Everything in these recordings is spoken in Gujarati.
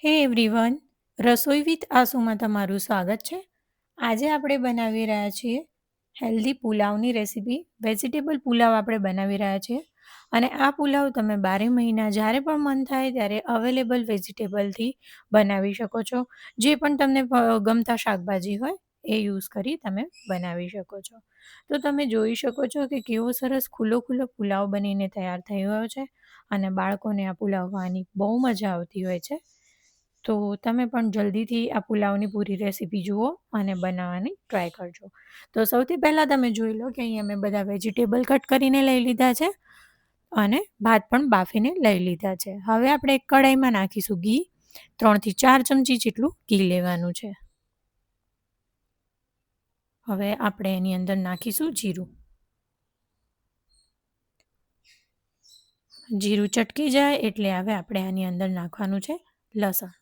હે એવરીવન, રસોઈ વિથ આસુમાં તમારું સ્વાગત છે. આજે આપણે બનાવી રહ્યા છીએ હેલ્ધી પુલાવની રેસીપી. વેજીટેબલ પુલાવ આપણે બનાવી રહ્યા છીએ અને આ પુલાવ તમે 12 મહિના જ્યારે પણ મન થાય ત્યારે અવેલેબલ વેજીટેબલથી બનાવી શકો છો. જે પણ તમને ગમતા શાકભાજી હોય એ યુઝ કરી તમે બનાવી શકો છો. તો તમે જોઈ શકો છો કે કેવો સરસ ખુલ્લો ખુલ્લો પુલાવ બનીને તૈયાર થઈ ગયો છે અને બાળકોને આ પુલાવ ખાવાની બહુ મજા આવતી હોય છે. તો તમે પણ જલ્દીથી આ પુલાવની પૂરી રેસીપી જુઓ અને બનાવવાની ટ્રાય કરજો. તો સૌથી પહેલાં તમે જોઈ લો કે અહીંયા મેં બધા વેજીટેબલ કટ કરીને લઈ લીધા છે અને ભાત પણ બાફીને લઈ લીધા છે. હવે આપણે એક કઢાઈમાં નાખીશું ઘી. 3 થી 4 ચમચી જેટલું ઘી લેવાનું છે. હવે આપણે એની અંદર નાખીશું જીરું. જીરું ચટકી જાય એટલે હવે આપણે આની અંદર નાખવાનું છે લસણ.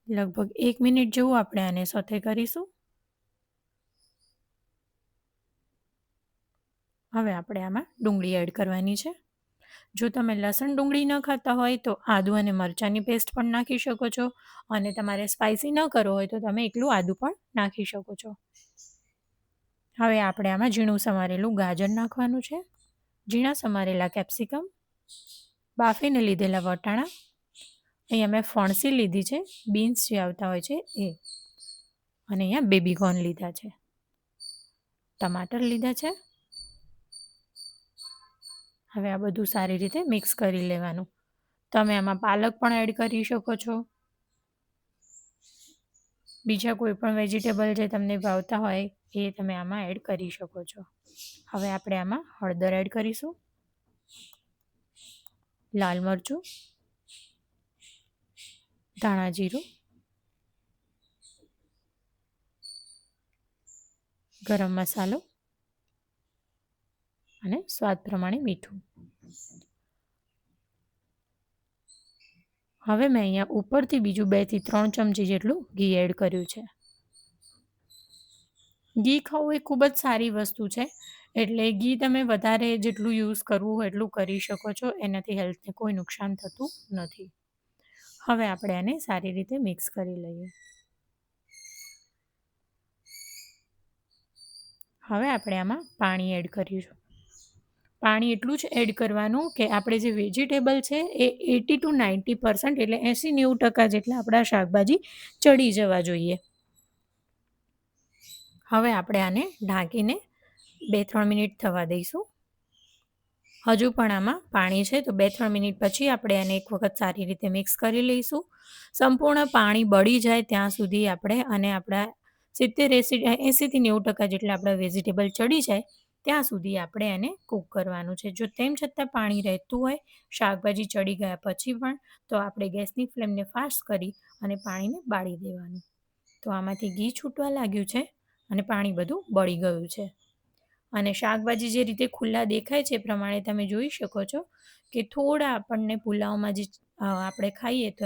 લગભગ 1 મિનિટ જેવું આપણે આને સોતે કરીશું. હવે આપણે આમાં ડુંગળી એડ કરવાની છે. જો તમે લસણ ડુંગળી ન ખાતા હોય તો આદુ અને મરચાંની પેસ્ટ પણ નાખી શકો છો અને તમારે સ્પાઇસી ન કરવો હોય તો તમે એકલું આદુ પણ નાખી શકો છો. હવે આપણે આમાં ઝીણું સમારેલું ગાજર નાખવાનું છે, ઝીણા સમારેલા કેપ્સિકમ, બાફીને લીધેલા વટાણા, અહીંયા મેં ફણસી લીધી છે, બીન્સ જે આવતા હોય છે એ, અને અહીંયા બેબી કોર્ન લીધા છે, ટમાટર લીધા છે. હવે આ બધું સારી રીતે મિક્સ કરી લેવાનું. તમે આમાં પાલક પણ એડ કરી શકો છો. બીજા કોઈ પણ વેજીટેબલ જે તમને ભાવતા હોય એ તમે આમાં એડ કરી શકો છો. હવે આપણે આમાં હળદર એડ કરીશું, લાલ મરચું, ધાણા જીરું, ગરમ મસાલો અને સ્વાદ પ્રમાણે મીઠું. હવે મેં અહીંયા ઉપરથી બીજું 2 થી 3 ચમચી જેટલું ઘી એડ કર્યું છે. ઘી ખાવું એ ખૂબ જ સારી વસ્તુ છે, એટલે ઘી તમે વધારે જેટલું યુઝ કરવું હોય એટલું કરી શકો છો. એનાથી હેલ્થને કોઈ નુકસાન થતું નથી. હવે આપણે આને સારી રીતે મિક્સ કરી લઈએ. હવે આપણે આમાં પાણી એડ કરીશું. પાણી એટલું જ એડ કરવાનું કે આપણે જે વેજીટેબલ છે એ 80 to 90% એટલે 80-90% જેટલા આપણા શાકભાજી ચડી જવા જોઈએ. હવે આપણે આને ઢાંકીને 2-3 મિનિટ થવા દઈશું. હજુ પણ આમાં પાણી છે તો 2-3 મિનિટ પછી આપણે આને એક વખત સારી રીતે મિક્સ કરી લઈશું. સંપૂર્ણ પાણી બળી જાય ત્યાં સુધી આપણે અને આપણા 80-90% જેટલા આપણા વેજીટેબલ ચડી જાય ત્યાં સુધી આપણે એને કૂક કરવાનું છે. જો તેમ છતાં પાણી રહેતું હોય શાકભાજી ચડી ગયા પછી પણ, તો આપણે ગેસની ફ્લેમને ફાસ્ટ કરી અને પાણીને બાળી દેવાનું. તો આમાંથી ઘી છૂટવા લાગ્યું છે અને પાણી બધું બળી ગયું છે. અને શાકભાજી જે રીતે ખુલ્લા દેખાય છે એ પ્રમાણે તમે જોઈ શકો છો કે થોડા આપણને પુલાવમાં જે આપણે ખાઈએ તો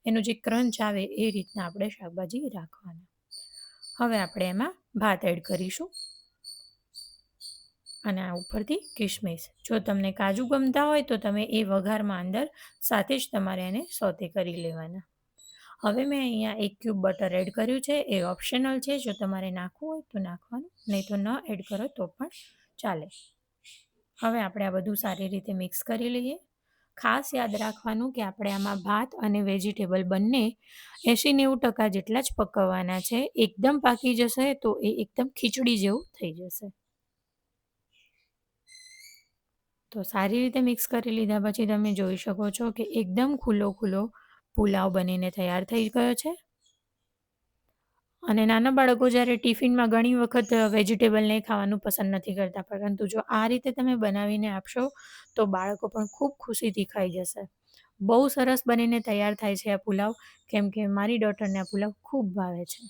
એનો જે ક્રંચ આવે એ રીતના આપણે શાકભાજી રાખવાના. હવે આપણે એમાં ભાત એડ કરીશું અને આ ઉપરથી કિશમિશ. જો તમને કાજુ ગમતા હોય તો તમે એ વઘારમાં અંદર સાથે જ તમારે એને સોતે કરી લેવાના. હવે મેં અહીંયા 1 ક્યુબ બટર એડ કર્યું છે. એ ઓપ્શનલ છે, જો તમારે નાખવું હોય તો નાખવાનું, નહીં તો ન એડ કરો તો પણ ચાલે. હવે આપણે આ બધું સારી રીતે મિક્સ કરી લઈએ. ખાસ યાદ રાખવાનું કે આપણે આમાં ભાત અને વેજીટેબલ બંને 80-90% જેટલા જ પકવવાના છે. એકદમ પાકી જશે તો એ એકદમ ખીચડી જેવું થઈ જશે. તો સારી રીતે મિક્સ કરી લીધા પછી તમે જોઈ શકો છો કે એકદમ ખુલ્લો ખુલ્લો પુલાવ બનીને તૈયાર થઈ ગયો છે. અને નાના બાળકો જ્યારે ટિફિનમાં ઘણી વખત વેજીટેબલને ખાવાનું પસંદ નથી કરતા, પરંતુ જો આ રીતે તમે બનાવીને આપશો તો બાળકો પણ ખૂબ ખુશીથી ખાઈ જશે. બહુ સરસ બનીને તૈયાર થાય છે આ પુલાવ, કેમ કે મારી ડોટરને આ પુલાવ ખૂબ ભાવે છે.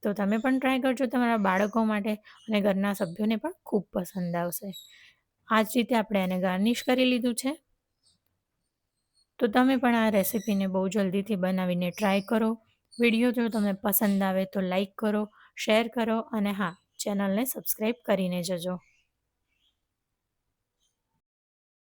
તો તમે પણ ટ્રાય કરજો તમારા બાળકો માટે અને ઘરના સભ્યોને પણ ખૂબ પસંદ આવશે. આ જ રીતે આપણે એને ગાર્નિશ કરી લીધું છે. તો તમે પણ આ રેસીપીને બહુ જલ્દીથી બનાવીને ટ્રાય કરો. વિડીયો જો તમને પસંદ આવે તો લાઈક કરો, શેર કરો અને હા, ચેનલને સબસ્ક્રાઈબ કરીને જજો.